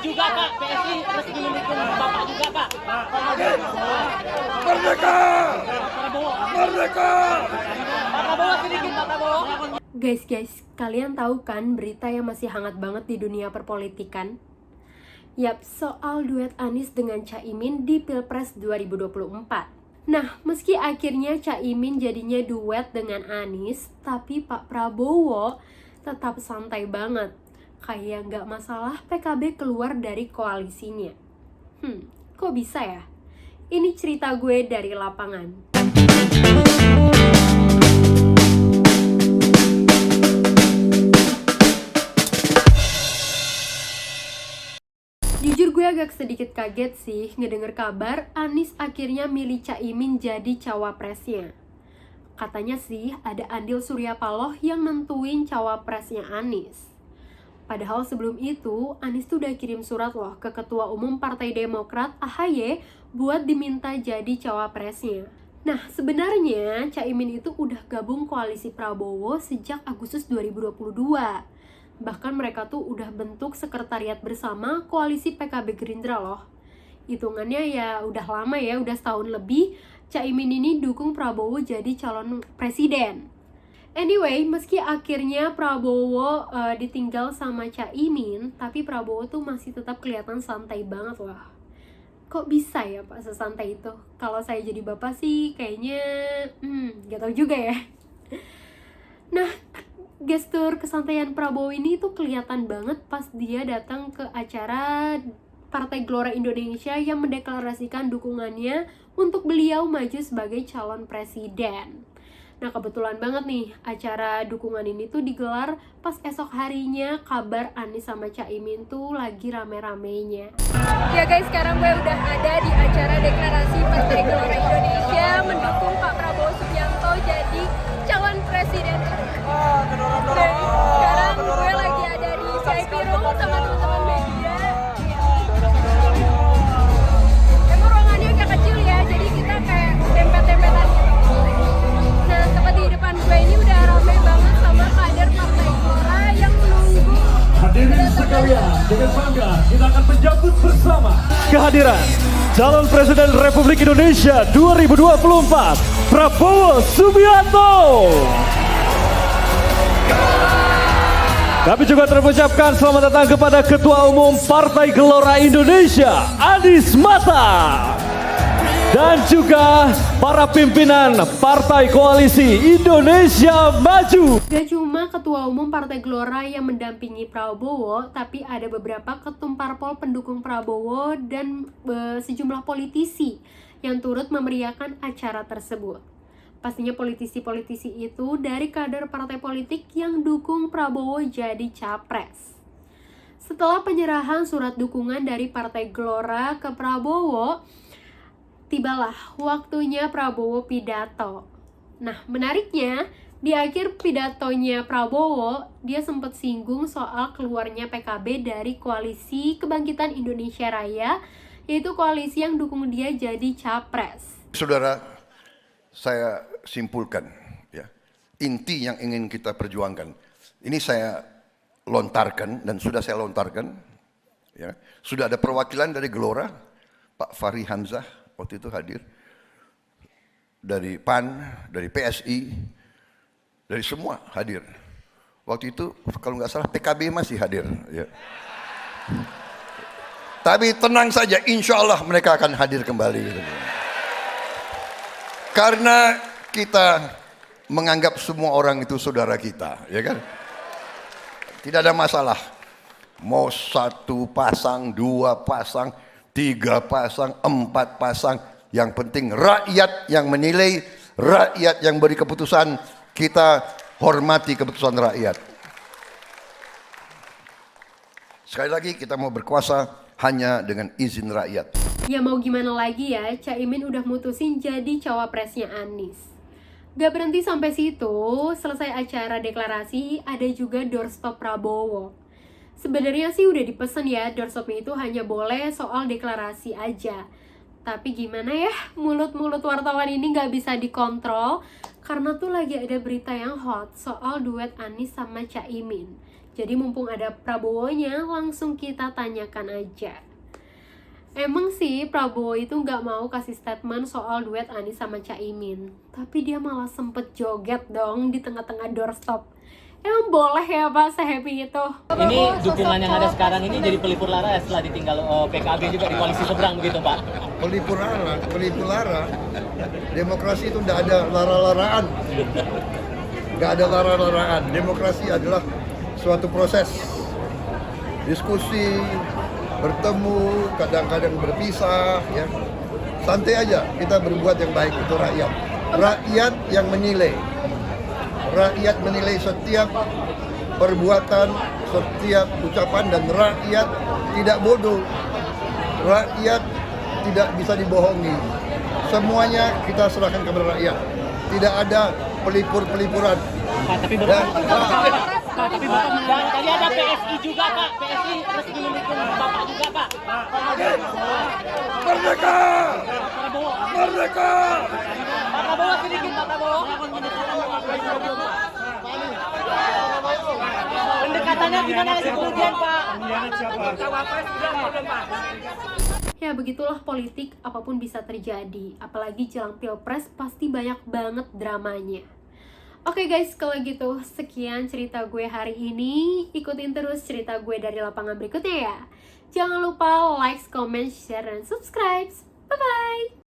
juga Pak, PSI resmi mendukung Bapak juga Pak. Merdeka! Merdeka! Pak Prabowo sedikit Pak Prabowo. Guys, kalian tahu kan berita yang masih hangat banget di dunia perpolitikan? Yap, soal duet Anies dengan Caimin di Pilpres 2024. Nah, meski akhirnya Caimin jadinya duet dengan Anies, tapi Pak Prabowo tetap santai banget. Kayak nggak masalah PKB keluar dari koalisinya. Kok bisa ya? Ini cerita gue dari lapangan. Jujur gue agak sedikit kaget sih ngedenger kabar Anies akhirnya milih Caimin jadi cawapresnya. Katanya sih ada Andil Suryapaloh yang nentuin cawapresnya Anies. Padahal sebelum itu Anies tuh udah kirim surat loh ke Ketua Umum Partai Demokrat AHY buat diminta jadi cawapresnya. Nah sebenarnya Caimin itu udah gabung koalisi Prabowo sejak Agustus 2022. Bahkan mereka tuh udah bentuk sekretariat bersama koalisi PKB Gerindra loh. Hitungannya ya udah lama ya, udah setahun lebih Caimin ini dukung Prabowo jadi calon presiden. Anyway, meski akhirnya Prabowo ditinggal sama Caimin, tapi Prabowo tuh masih tetap kelihatan santai banget loh. Kok bisa ya Pak sesantai itu? Kalau saya jadi bapak sih kayaknya gak tau juga ya. Nah, gestur kesantaian Prabowo ini tuh kelihatan banget pas dia datang ke acara Partai Gelora Indonesia yang mendeklarasikan dukungannya untuk beliau maju sebagai calon presiden. Nah kebetulan banget nih acara dukungan ini tuh digelar pas esok harinya kabar Anies sama Caimin tuh lagi rame-ramenya. Ya guys, sekarang gue udah ada di acara deklarasi Partai Gelora Indonesia mendukung Pak Prabowo Subianto jadi calon presiden. Dan sekarang gue lagi ada di VIP room sama teman-teman media. Emang ruangannya agak kecil ya, jadi kita kayak dempet-dempetan gitu. Nah, tepat di depan gue ini udah rame banget sama kader Partai Gelora yang menunggu. Hadirin sekalian, dengan bangga kita akan menjemput bersama kehadiran calon presiden Republik Indonesia 2024 Prabowo Subianto. Kami juga terucapkan selamat datang kepada Ketua Umum Partai Gelora Indonesia Anies Mata dan juga para pimpinan Partai Koalisi Indonesia Maju. Gak cuma Ketua Umum Partai Gelora yang mendampingi Prabowo, tapi ada beberapa ketum parpol pendukung Prabowo dan sejumlah politisi yang turut memeriahkan acara tersebut. Pastinya politisi-politisi itu dari kader partai politik yang dukung Prabowo jadi capres. Setelah penyerahan surat dukungan dari Partai Gelora ke Prabowo, tibalah waktunya Prabowo pidato. Nah, menariknya, di akhir pidatonya Prabowo, dia sempat singgung soal keluarnya PKB dari Koalisi Kebangkitan Indonesia Raya, yaitu koalisi yang dukung dia jadi capres. Saudara, saya simpulkan ya, inti yang ingin kita perjuangkan. Ini saya lontarkan dan sudah saya lontarkan ya. Sudah ada perwakilan dari Gelora, Pak Fahri Hamzah waktu itu hadir, dari PAN, dari PSI, dari semua hadir. Waktu itu kalau nggak salah PKB masih hadir ya. Tapi tenang saja, insya Allah mereka akan hadir kembali gitu. Karena kita menganggap semua orang itu saudara kita, ya kan? Tidak ada masalah. Mau satu pasang, dua pasang, tiga pasang, empat pasang. Yang penting rakyat yang menilai, rakyat yang beri keputusan, kita hormati keputusan rakyat. Sekali lagi kita mau berkuasa hanya dengan izin rakyat. Ya mau gimana lagi ya, Caimin udah mutusin jadi cawapresnya Anies. Gak berhenti sampai situ, selesai acara deklarasi, ada juga doorstop Prabowo. Sebenarnya sih udah dipesan ya, doorstopnya itu hanya boleh soal deklarasi aja. Tapi gimana ya, mulut-mulut wartawan ini gak bisa dikontrol, karena tuh lagi ada berita yang hot soal duet Anies sama Caimin. Jadi mumpung ada Prabowo-nya, langsung kita tanyakan aja. Emang sih Prabowo itu nggak mau kasih statement soal duet Anies sama Caimin, tapi dia malah sempet joget dong di tengah-tengah doorstop. Emang boleh ya Pak sehappy itu? Ini dukungan yang ada sekarang ini jadi pelipur lara setelah ditinggal PKB juga di koalisi seberang begitu Pak. Pelipur lara. Demokrasi itu tidak ada lara-laraan. Nggak ada lara-laraan. Demokrasi adalah suatu proses. Diskusi, bertemu, kadang-kadang berpisah, ya. Santai aja, kita berbuat yang baik untuk rakyat. Rakyat yang menilai. Rakyat menilai setiap perbuatan, setiap ucapan, dan rakyat tidak bodoh. Rakyat tidak bisa dibohongi. Semuanya kita serahkan kepada rakyat. Tidak ada pelipur-pelipuran. Pak, tapi Bapak, dan tadi ada PSI juga Pak. PSI resmi mendukung Bapak juga Pak. Merdeka! Prabowo. Merdeka! Pak Prabowo sedikit Pak Prabowo. Pendekatannya gimana lagi kemudian Pak? Cawapres sudah belum Pak? Ya begitulah politik, apapun bisa terjadi. Apalagi jelang pilpres pasti banyak banget dramanya. Oke guys, kalau gitu sekian cerita gue hari ini. Ikutin terus cerita gue dari lapangan berikutnya ya. Jangan lupa like, comment, share, dan subscribe. Bye-bye!